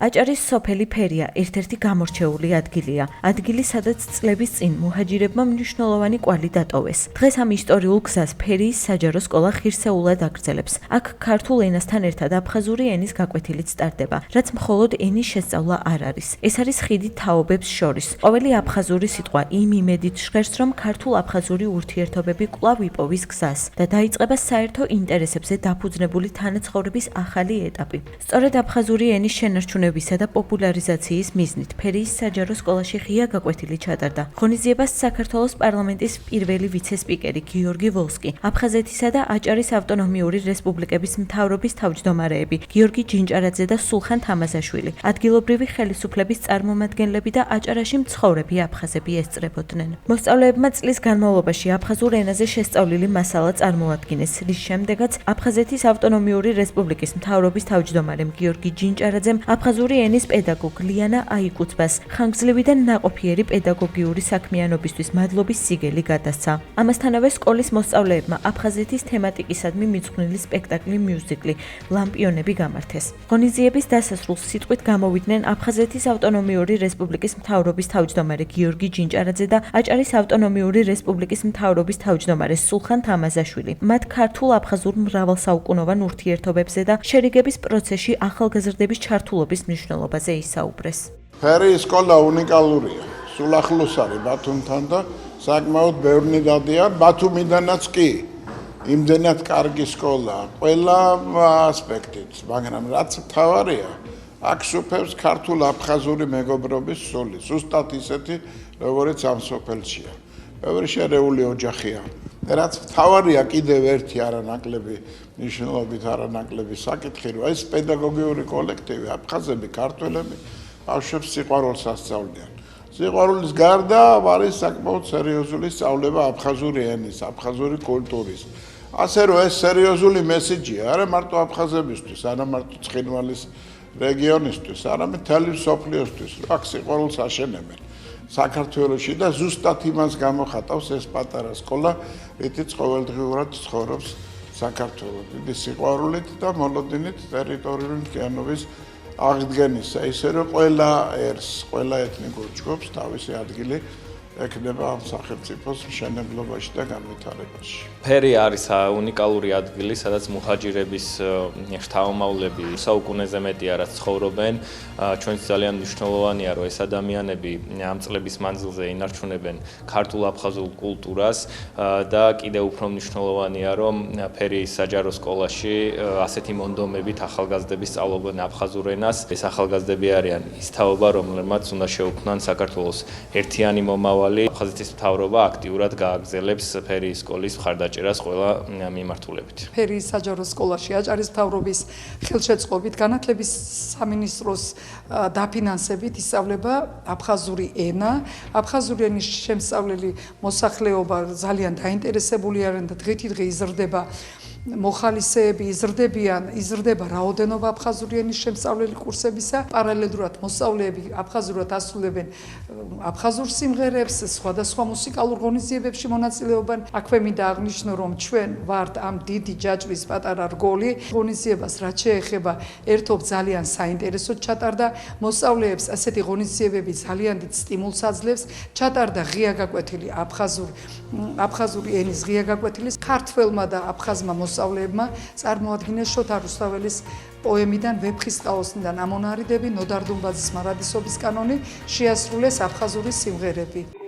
აჭარის სოფელი ფერია ერთ-ერთი გამორჩეული ადგილია. ადგილი, სადაც წლების წინ მუჰაჯირებმა მნიშვნელოვანი კვალი დატოვეს. დღეს ამ ისტორიულ გზას ფერიის საჯარო სკოლა ღირსეულად აგრძელებს. აქ ქართულ ენასთან ერთად აფხაზური ენის გაკვეთილიც ტარდება, რაც მხოლოდ ენის შესწავლა არ არის. ეს არის ხიდი თაობებს შორის. ყოველი აფხაზური სიტყვა იმ იმედით ჟღერს, რომ ქართულ-აფხაზური ურთიერთობები კვლავ იპოვის გზას და დაიწყება საერთო ინტერესებზე დაფუძნებული თანაცხოვრების ახალი ეტაპი. სწორედ აფხაზური ენის შენარჩუნებისა და პოპულარიზაციის მიზნით ფერიის საჯარო სკოლაში ღია გაკვეთილი ჩატარდა. ღონისძიებას საქართველოს პარლამენტის პირველი ვიცე-სპიკერი გიორგი ვოლსკი, აფხაზეთისა და აჭარის ავტონომიური რესპუბლიკების მთავრობის თავმჯდომარეები გიორგი ჯინჭარაძე და სულხან თამაზაშვილი, ადგილობრივი ხელისუფლების წარმომადგენლები და აჭარაში მცხოვრები აფხაზები ესწრებოდნენ. მოსწავლეებმა წლის განმავლობაში აფხაზურ ენაზე შესწავლილი მასალა წარმოადგინეს, რის შემდეგაც აფხაზეთის ავტონომიური რესპუბლიკის მთავრობის თავმჯდომარემ გიორგი ჯინჭარაძემ აფხაზური ენის პედაგოგ ლიანა აიკუცბას ხანგრძლივი და ნაყოფიერი პედაგოგიური საქმიანობისთვის მადლობის სიგელი გადასცა. ამასთანავე სკოლის მოსწავლეებმა აფხაზეთის თემატიკისადმი მიძღვნილი სპექტაკლი მიუზიკლი ლამპიონები გამართეს. ღონისძიების დასასრულს სიტყვით გამოვიდნენ აფხაზეთის ავტონომიური რესპუბლიკის მთავრობის თავმჯდომარე გიორგი ჯინჭარაძე და აჭარის ავტონომიური რესპუბლიკის მთავრობის თავმჯდომარე სულხან თამაზაშვილი. მათ ქართულ-აფხაზურ მრავალსაუკუნოვან ურთიერთობებზე და შერიგების პროცესში ახალგაზრდების ჩართულობის მნიშვნელობაზე ისაუბრეს. ფერიის სკოლა უნიკალურია. სულ ახლოს არის ბათუმთან და საკმაოდ ბევრი დადიან ბათუმიდანაც კი. იმდენად კარგი სკოლაა ყველა ასპექტით, მაგრამ რაც მთავარია, აქ სუფევს ქართულ-აფხაზური მეგობრობის სული, ზუსტად ისეთი, როგორც ამ სოფელშია. ბევრი შერეული ოჯახია. რაც მთავარია კიდევ ერთი არანაკლები მნიშვნელობით არანაკლები საკითხი, რომ ეს პედაგოგიური კოლექტივი, აფხაზები, ქართველები ბავშვებს სიყვარულს ასწავლიან. სიყვარულის გარდა არის საკმაოდ სერიოზული სწავლება აფხაზური ენის, აფხაზური კულტურის. ასე რომ ეს სერიოზული მესიჯია არა მარტო აფხაზებისთვის, არა მარტო ცხინვალის რეგიონისთვის, არამედ მთელი მსოფლიოსთვის, რომ აქ სიყვარულს აშენებენ. საქართველოში და ზუსტად იმას გამოხატავს ეს პატარა სკოლა, რითიც ყოველდღიურად ცხოვრობს საქართველოს დიდი სიყვარულით და მოლოდინით ტერიტორიული მთლიანობის აღდგენისა, ისე რომ ყველა ერს, ყველა ეთნიკურ ჯგუფს თავისი ადგილი ექნება ამ სახელმწიფოს მშენებლობაში და განვითარებაში. ფერი არის უნიკალური ადგილი, სადაც მუჰაჯირების შთამომავლები საუკუნეზე მეტია რაც ცხოვრობენ. ჩვენც ძალიან მნიშვნელოვანია, რომ ეს ადამიანები ამ წლების მანძილზე ინარჩუნებენ ქართულ-აფხაზურ კულტურას და კიდევ უფრო მნიშვნელოვანია, რომ ფერიის საჯარო სკოლაში ასეთი მონდომებით ახალგაზრდები სწავლობენ აფხაზურ ენას. ეს ახალგაზრდები არიან ის თაობა, რომლებმაც უნდა შეუქმნან საქართველოს ერთიანი მომავალი. აფხაზეთის მთავრობა აქტიურად გააგრძელებს ფერიის სკოლის მხარდაჭერას ყველა მიმართულებით. ფერიის საჯარო სკოლაში აჭარის მთავრობის ხელშეწყობით განათლების სამინისტროს დაფინანსებით ისწავლება აფხაზური ენა. აფხაზური ენის შემსწავლელი მოსახლეობა ძალიან დაინტერესებული არიან და დღითიდღე იზრდება მოხალისეები, იზრდება რაოდენობა აფხაზური ენის შემსწავლელი კურსებისა. პარალელურად მოსწავლეები აფხაზურად ასრულებენ აფხაზურ სიმღერებს, სხვადასხვა მუსიკალურ ღონისძიებებში მონაწილეობენ. აქვე მინდა აღნიშნო, რომ ჩვენ ვართ ამ დიდი ჯაჭვის პატარა რგოლი. ღონისძიებას რაც შეეხება, ერთობ ძალიან საინტერესოდ ჩატარდა. მოსწავლეებს ასეთი ღონისძიებები ძალიან დიდ სტიმულს აძლევს. ჩატარდა ღია გაკვეთილი აფხაზური ენის ღია გაკვეთილი. ქართველმა და აფხაზმა მოსწავლეებმა წარმოადგინეს შოთა რუსთაველის პოემიდან ვეფხის ყაოსნიდან ამონარიდები, ნოდარ დუმბაძის მარადისობის კანონი, შეასრულეს აფხაზური სიმღერები.